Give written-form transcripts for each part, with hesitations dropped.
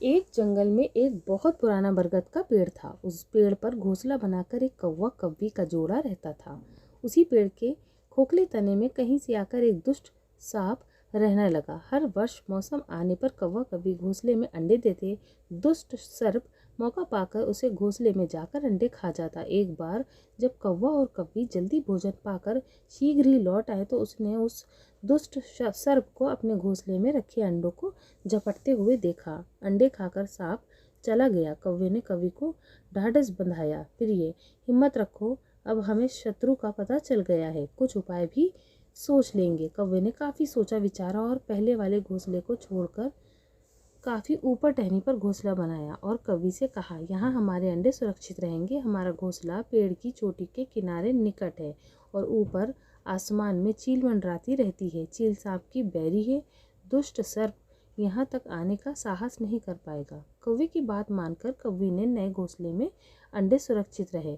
एक जंगल में एक बहुत पुराना बरगद का पेड़ था। उस पेड़ पर घोंसला बनाकर एक कौवा कव्वी का जोड़ा रहता था। उसी पेड़ के खोखले तने में कहीं से आकर एक दुष्ट सांप रहने लगा। हर वर्ष मौसम आने पर कौवा कव्वी घोंसले में अंडे देते। दुष्ट सर्प मौका पाकर उसे घोंसले में जाकर अंडे खा जाता। एक बार जब कौवा और कव्वी जल्दी भोजन पाकर शीघ्र ही लौट आए तो उसने उस दुष्ट सर्प को अपने घोंसले में रखे अंडों को झपटते हुए देखा। अंडे खाकर सांप चला गया। कौवे ने कवि को ढाढ़स बंधाया, प्रिय हिम्मत रखो, अब हमें शत्रु का पता चल गया है, कुछ उपाय भी सोच लेंगे। कौवे ने काफी सोचा विचारा और पहले वाले घोंसले को छोड़कर काफी ऊपर टहनी पर घोंसला बनाया और कवि से कहा, यहाँ हमारे अंडे सुरक्षित रहेंगे। हमारा घोंसला पेड़ की चोटी के किनारे निकट है और ऊपर आसमान में चील मंडराती रहती है। चील सांप की बैरी है। दुष्ट सर्प यहाँ तक आने का साहस नहीं कर पाएगा। कौवे की बात मानकर कौवी ने नए घोंसले में अंडे सुरक्षित रहे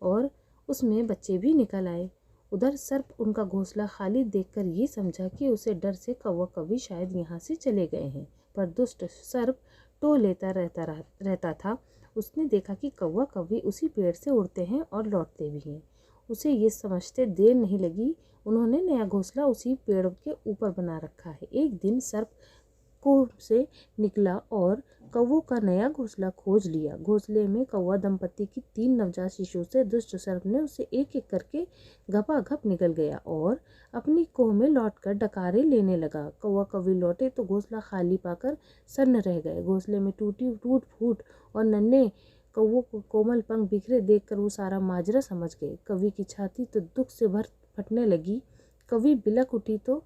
और उसमें बच्चे भी निकल आए। उधर सर्प उनका घोंसला खाली देखकर ये समझा कि उसे डर से कौवा कौवी शायद यहाँ से चले गए हैं, पर दुष्ट सर्प टोह लेता रहता था। उसने देखा कि कौवा कौवी उसी पेड़ से उड़ते हैं और लौटते भी हैं। उसे ये समझते देर नहीं लगी। उन्होंने नया घोंसला उसी पेड़ के ऊपर बना रखा है। एक दिन सर्प कोह से निकला और कौवों का नया घोंसला खोज लिया। घोंसले में कौवा दंपत्ति की 3 नवजात शिशुओं से दुष्ट सर्प ने उसे एक एक करके घपाघप निकल गया और अपनी कोह में लौटकर डकारे लेने लगा। कौवा कौवी लौटे तो घोंसला खाली पाकर सन्न रह गए। घोंसले में टूट फूट और नन्हे कौवों को कोमल पंख बिखरे देखकर वो सारा माजरा समझ गए। कवि की छाती तो दुख से भर फटने लगी। कवि बिलक उठी, तो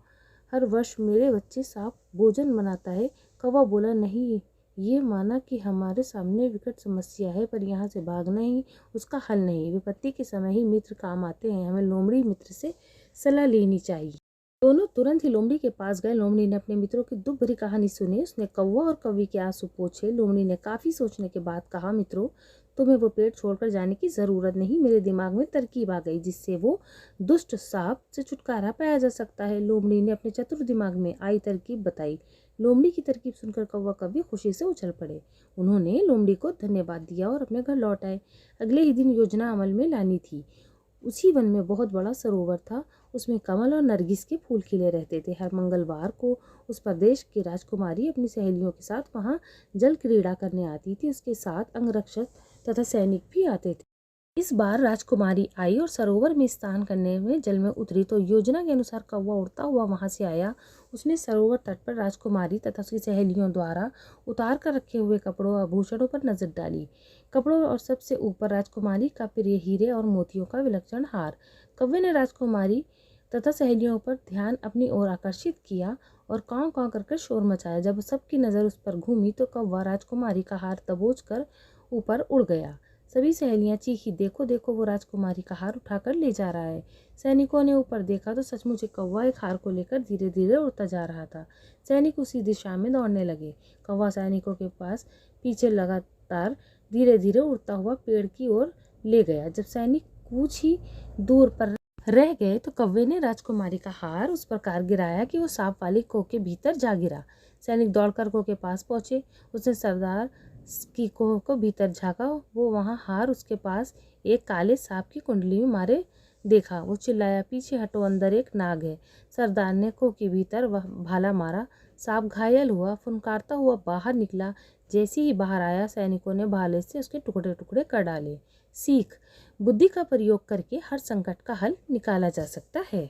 हर वर्ष मेरे बच्चे सांप भोजन बनाता है। कौवा बोला, नहीं, ये माना कि हमारे सामने विकट समस्या है, पर यहाँ से भागना ही उसका हल नहीं। विपत्ति के समय ही मित्र काम आते हैं। हमें लोमड़ी मित्र से सलाह लेनी चाहिए। दोनों तुरंत ही लोमड़ी के पास गए। लोमड़ी ने अपने मित्रों की दुख भरी कहानी सुनी। उसने कौवा और कौवी के आंसू पोंछे। लोमड़ी ने काफी सोचने के बाद कहा, मित्रों, तुम्हें वो पेड़ छोड़कर जाने की जरूरत नहीं। मेरे दिमाग में तरकीब आ गई जिससे वो दुष्ट सांप से छुटकारा पाया जा सकता है। लोमड़ी ने अपने चतुर दिमाग में आई तरकीब बताई। लोमड़ी की तरकीब सुनकर कौवा कौवी खुशी से उछल पड़े। उन्होंने लोमड़ी को धन्यवाद दिया और अपने घर लौट आए। अगले ही दिन योजना अमल में लानी थी। उसी वन में बहुत बड़ा सरोवर था। उसमें कमल और नरगिस के फूल खिले रहते थे। हर मंगलवार को उस प्रदेश की राजकुमारी अपनी सहेलियों के साथ वहां जल क्रीड़ा करने आती थी। उसके साथ अंगरक्षक तथा सैनिक भी आते थे। इस बार राजकुमारी आई और सरोवर में स्नान करने में जल में उतरी तो योजना के अनुसार कौवा उड़ता हुआ वहां से आया। उसने सरोवर तट पर राजकुमारी तथा उसकी सहेलियों द्वारा उतार कर रखे हुए कपड़ों और आभूषणों पर नजर डाली। कपड़ों और सबसे ऊपर राजकुमारी का प्रिय हीरे और मोतियों का विलक्षण हार। कौवे ने राजकुमारी तथा सहेलियों पर ध्यान अपनी ओर आकर्षित किया और कांव कांव कर शोर मचाया। जब सबकी नजर उस पर घूमी तो कौवा राजकुमारी का हार दबोच कर ऊपर उड़ गया। सभी सहेलियां चीखी, देखो देखो, वो राजकुमारी का हार उठाकर ले जा रहा है। सैनिकों ने ऊपर देखा तो सचमुच एक कौवा एक हार को लेकर धीरे धीरे उड़ता जा रहा था। सैनिक उसी दिशा में दौड़ने लगे। कौवा सैनिकों के पास पीछे लगातार धीरे धीरे उड़ता हुआ पेड़ की ओर ले गया। जब सैनिक कुछ ही दूर पर रह गए तो कौवे ने राजकुमारी का हार उस प्रकार गिराया कि वो सांप वाली कोह के भीतर जा गिरा। सैनिक दौड़कर कोह के पास पहुंचे। उसने सरदार की कोह को भीतर झांका। वो वहां हार उसके पास एक काले सांप की कुंडली में मारे देखा। वो चिल्लाया, पीछे हटो, अंदर एक नाग है। सरदार ने कोह के भीतर वह भाला मारा। सांप घायल हुआ, फुनकारता हुआ बाहर निकला। जैसे ही बाहर आया सैनिकों ने भाले से उसके टुकड़े टुकड़े कर डाले। सीख, बुद्धि का प्रयोग करके हर संकट का हल निकाला जा सकता है।